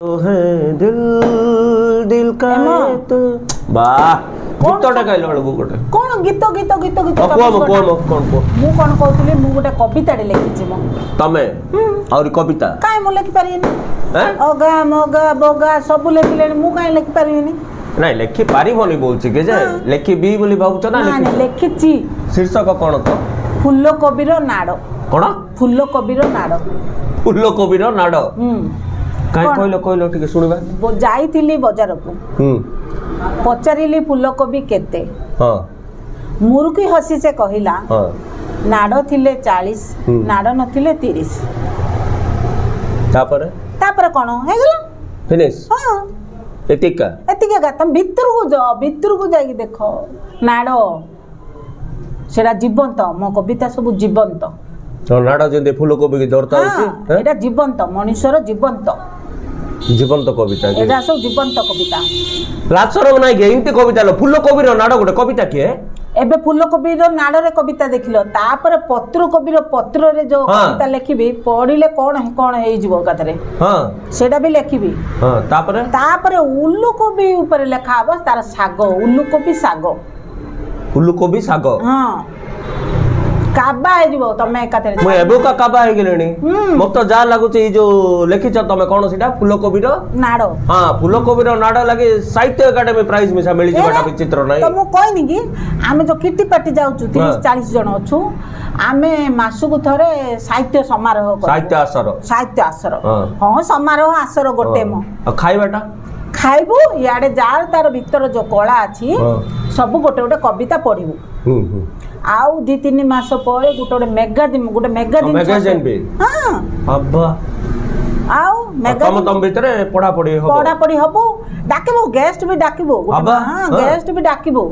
तो है दिल दिल का है तो वाह गीतटा गाइल बळगु गोटे कोन गीत गीत गीत गीत कोन कोन कहतली मु गोटे कविता रे लिखिछि म तमे और कविता काई मु लिखि पारिनी ओगा मोगा बोगा सब लिखिलेनी मु काई लिखि पारिनी नहीं लिखि पारिबोनी बोलछि के जे लिखि बी बोली भाबुछ ना लिखि लिखिछि शीर्षक कोन तो फुल्लो कबिर नाड़ कोन फुल्लो कबिर नाड़ फुल्लो कबिर नाड़ काई कहलो ठीक सुनिबा जाईतिली बाजार को पचारिली फुलकोबी केते हां मुरुकी हसी से कहिला हां नाड़ थिले 40 नाड़ नथिले 30 तापर कोन हे गेला फिनिश हां एतिका तुम भीतर को जाई देखो नाड़ सेडा जीवंत मो कविता सब जीवंत तो नाड़ जे फुलकोबी के दरता होची एटा जीवंत मनुष्यर जीवंत कविता एटा सब जीवंत कविता लाचर नाही के इनते कविता लो फुलकोबी रो नाड़ गोटे कविता के एबे फुलकोबी रो नाड़ रे कविता देखिलो तापर पत्र कोबी रो पत्र रे जो कविता लिखिबी पढिले कोन हेइ जीवो कथरे हां सेटा भी लिखिबी हां तापर उल्लू कोबी ऊपर लिखा हबो तार साग उल्लू कोबी साग हां काबा हे जीवो तमे कथरे म एबो का काबा हे गेलेनी म तो जा लागु छै जो लिखिछ तमे कोन सिटा फुलकोबी रो नाड़ हां फुलकोबी रो नाड़ लागे साहित्य एकेडमी प्राइज मिसा मिली जेटा चित्र नै तो म कहनी कि आमे जो किटी पार्टी जाउछु 30 40 जण अछु आमे मासुकु थरे साहित्य समारोह करू साहित्य आसर हां समारोह आसर गोटे म खाइबाटा खाइबू याडे जार तार भीतर जो कला अछि सब गोटे गोटे कविता पढिबू आउ 2-3 मास परे गोटे मैगजीन भी हां अब्बा आउ मैगजीन तम भीतर पढ़ा पढ़ी हबो डाकिबो गेस्ट भी डाकिबो हां गेस्ट भी डाकिबो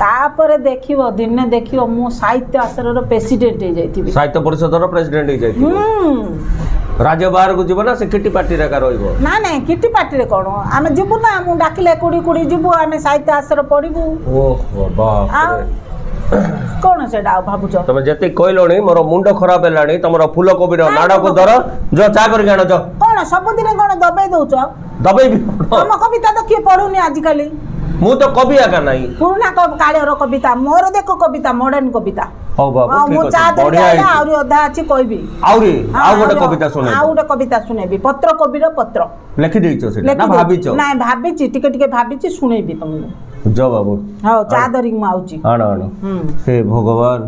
तापर देखिबो दिने देखिबो मु साहित्य आसर रो प्रेसिडेंट हे जाइथिबी साहित्य परिषद रो प्रेसिडेंट हे जाइथिबो राज्य बाहर को जीवना से किटी पार्टी रे का रहइबो ना ना किटी पार्टी रे कोन आमे जीवु ना मु डाकिले कुडी जीवु आमे साहित्य आसर पढिबू ओहो बाप रे कोन सेडा भाबुछ तमे जते कहलोनी मोर मुंडो खराब हेलानी तमरो फुलकोबी रो नाड़ को धर जो चा कर गाणो छ कोन सब दिन कोन दबाई दउछ दबाई भी हम कविता तो के पढुनी आज काली मु तो कवि आका नाही पुराना काले रो कविता मोर देखो कविता मॉडर्न कविता हो बाबू ठीक है बढ़िया है आउरी अधा अछि कहबी आउरी आ गोटे कविता सुने आ गोटे कविता सुनेबी पत्र कवि रो पत्र लिखि देइछो सेटा ना भाबिछो ना भाबिछि टिके भाबिछि सुनेबी तुमने जो बाबू हां चा धरि म आउछि आण हे भगवान